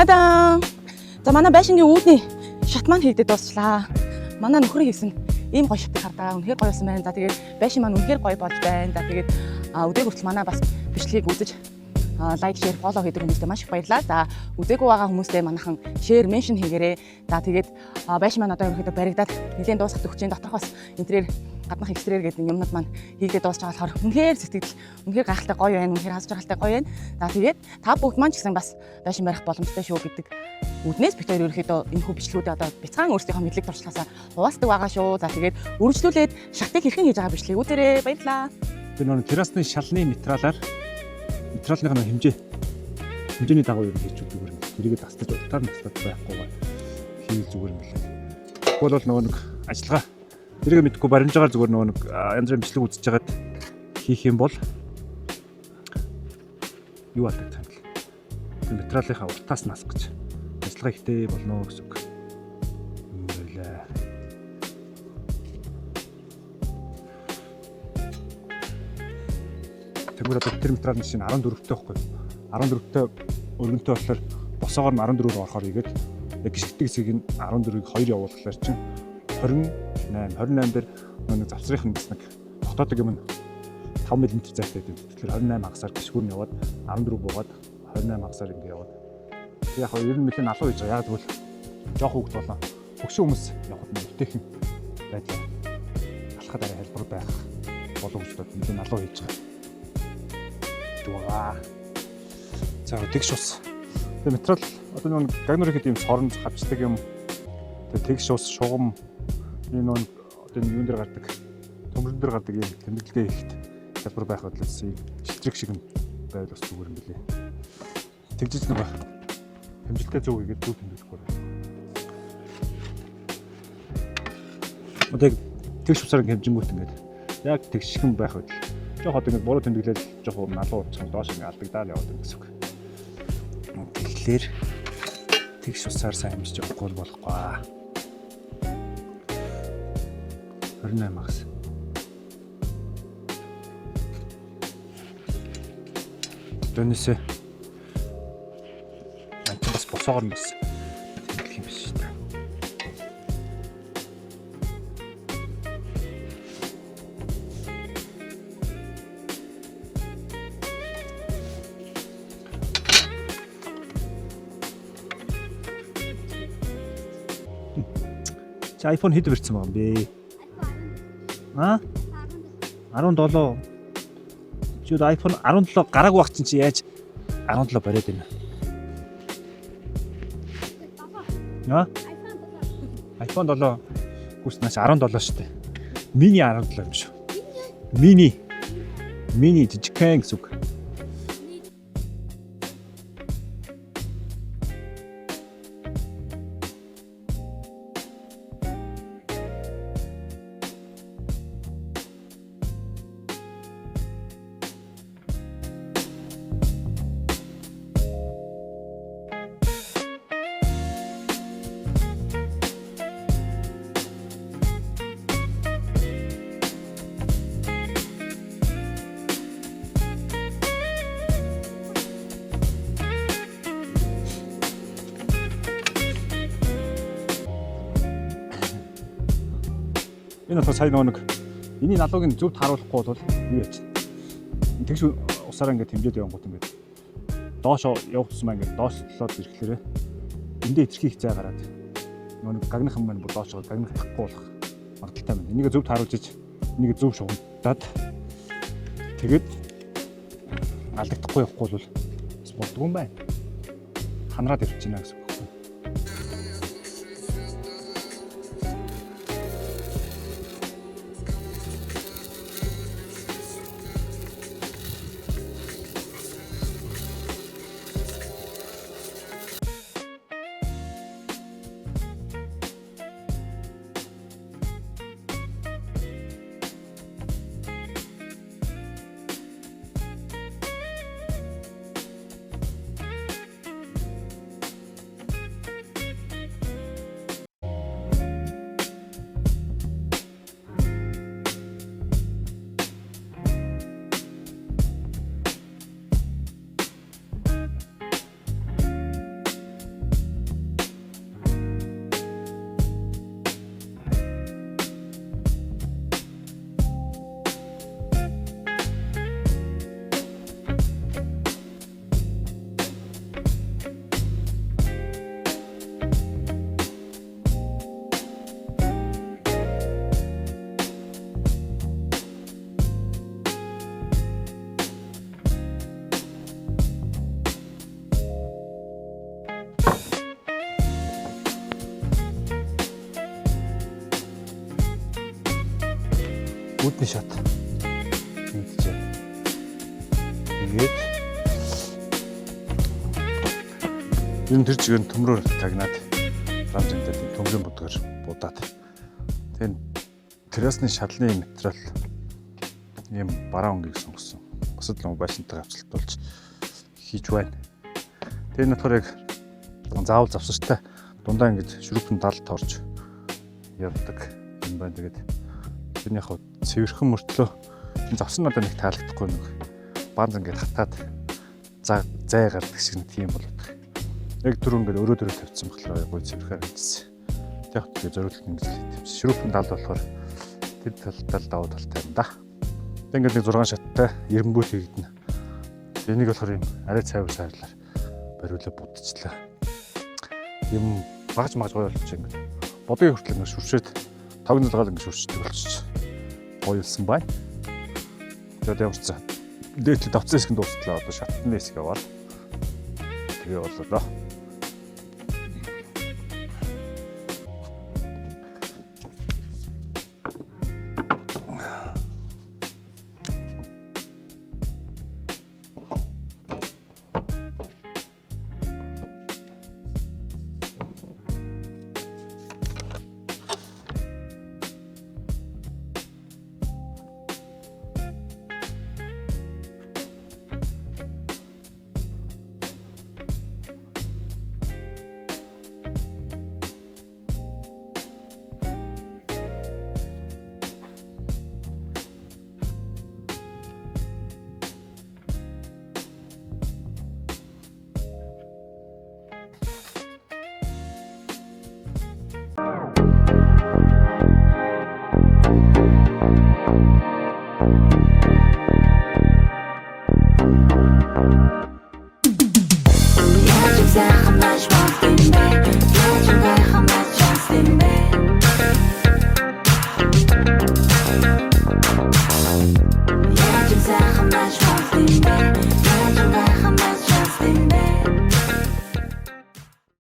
Тадан! За манай байшингийн үүдний шат маань хийгдээд дуусчлаа. Манай нөхөр хийсэн ийм гоё шатыг хардаа үнэхээр гоё болсон байна. За тэгээд байшин маань үнэхээр гоё болж байна. За тэгээд өдөг хүртэл манай бас бичлэгийг үзэж лайк, шеэр, фоллоу хийдэг хүмүүстээ маш их баярлалаа. За үзээгүй байгаа хүмүүстээ манайхан шеэр, меншн хийгээрэй. За тэгээд байшин маань одоо ерөнхийдөө баригдаад нэлээд дуусах төгчийн доторхоос интерьер гаднах экстерьер гэдэг юмнууд маань хийгдээд дуусч байгаа болохоор үнэхээр сэтгэл үнэхээр гайхалтай гоё байна. Үнэхээр хасж байгальтай гоё байна. За тэгээд та бүгд маань ч гэсэн бас байшин барих боломжтой шүү гэдэг үднээс бид хоёр ерөнхийдөө энэ хүү бичлэгүүдээ одоо бяцхан өөрсдийнхөө мэдлэг туршлагаасаа хуваалцдаг байгаа шүү. За тэгээд үргэлжлүүлээд шатыг хэрхэн хийж байгаа бичлэгүүдээрээ баярлалаа. Тэр нэг террасны шалны материалаар материалын хэмжээний дагуу юу хийж өгдөг юм. Тэрийг тастаж утгаар настад байхгүйгээр хийх зүгээр юм байна. Тэгвэл бол нөгөө нэг ажиллагаа тэрийг мэдгүй баримжаагаар зүгээр нөгөө нэг янз бүрийн бичлэг үзэж хагаад хийх юм бол юу болдог юм бэ? Тэр материалынхаа уртаас нас гэж ажиллагаа ихтэй болно гэсэн үг. Байлаа. Тэгвэл одоо тэр материалын чинь 14-тэй байхгүй. 14-тэй өргөнтэй болохоор босоогоор нь 14 рүү орохоор игээд яг гიშгдэг хэсгийг нь 14-ийг 2 явуулахлаар чинь 28 дээр нэг завсрын бас нэг дотоодод юм 5 мм зайтай байдаг. Тэгэхээр 28 хагасаар гიშгүүр нь яваад 14 буугаад 28 хагасаар ингэ яваад. Тэг яг ер нь нэлээд алуу хийж байгаа. Яг тэгвэл жоох хөвгт болоо. Хөгшин хүмүүс явахад нь өвтэйхэн байдлаа. Алхахад арай хэлбэр байх болов гэж бодод нэлээд алуу хийж байгаа. Дугаа. За тэгш ус. Тэгээ материал одоо нэг гагнур ихэд юм соронд хавчдаг юм. Тэгээ тэгш ус шугам энэ нэг одоо юун дээр гардаг. Төмөрөн дээр гардаг юм тэмдэглэгээ ихэд хэлбэр байх бодлоос юм шилжрэг шиг юм байвал бас зүгээр юм билээ. Тэгжиж нэг хэмжилттэй зөв хийгээд зөв тэмдэглэхгүй. Одоо тэгш усаар хэмжингүүт ингээд яг тэгшхэн байх бодол. Жохоо ингээд буруу тэмдэглэл жохоо налуу уучсан доош ингээд алдагдаад яваад гэсэн үг. Тэгэхээр тэгш усаар сайн хэмжиж явахгүй болохгүй. 28 хагас. Төнөөсөө бас босоогоор нь бас тэмдэглэх юм биш шүү дээ. Чи iPhone хэд барьсан байгаа юм бэ? 17. Чи iPhone 17 гараагүй байх чинь чи яаж 17 бариад байна? iPhone 7. Гүснээс 17 шүү дээ. Мини 17 юм шүү. Мини жижигхэн гэсэн үг. Энэ бол сая нэг эний налуугийн зөвд харуулахгүй бол юу яач. Тэгш усаараа ингээд хэмжээд явангууд ингээд доошоо явах тусмаа ингээд доошлоод ирэхлээрээ эндээ ичрхийг зай гараад нэг гагныхан маань бүр доошоо гагнах тахгүй болох магадaltaй байна. Энийг зөвд харуулж ич энийг зөв шугамдаад тэгээд алдагдахгүй явахгүй бол бас болдгүй юм байна. Ханараад явчихна гэсэн үг. үүдний шат. Мэдчихэ. Тэгээд энэ тэр чигээр төмрөөр тагнаад рамжинтай төмрийн будгаар будаад. Тэгээд террасны шалны материал ийм бараа өнгийг сонгосон. Бусад л байшинтай авчлтуулж хийж байна. Тэгээд нутгаар яг заавал завсартай дундаа ингэж шүрүүпэн далд орж явдаг юм байна. Тэгээд тэрний яг цэвэрхэн мөртлөө завсан надад нэг таалагдахгүй нэг банз ингээд хатаад зай гардаг шиг тийм болоод. Яг түрүү ингээд өрөө тавьчихсан болохоор гоё цэвэрхэн харагдсан. Яг тэгээ зориулт ингэж тийм шүрүүпэн далд болохоор тэр талдаа давуу талтай юм да. Ингээд нэг 6 шаттай эренбүүт хийгдэнэ. Энийг болохоор юм арай цайвар сайрлаар бариулаа будчихлаа. Юм багж гоё болчих юм. Бодгийн хүртэл ингээд шүршээд тогнол гал ингээд шүршдэг болчих. Гоёлсон байна. Тэгээд ямарчсан. Дээдлээ давцсан хэсэг нь дуустлаа. Одоо шатны хэсэг яваад. Тэгээ боллоо.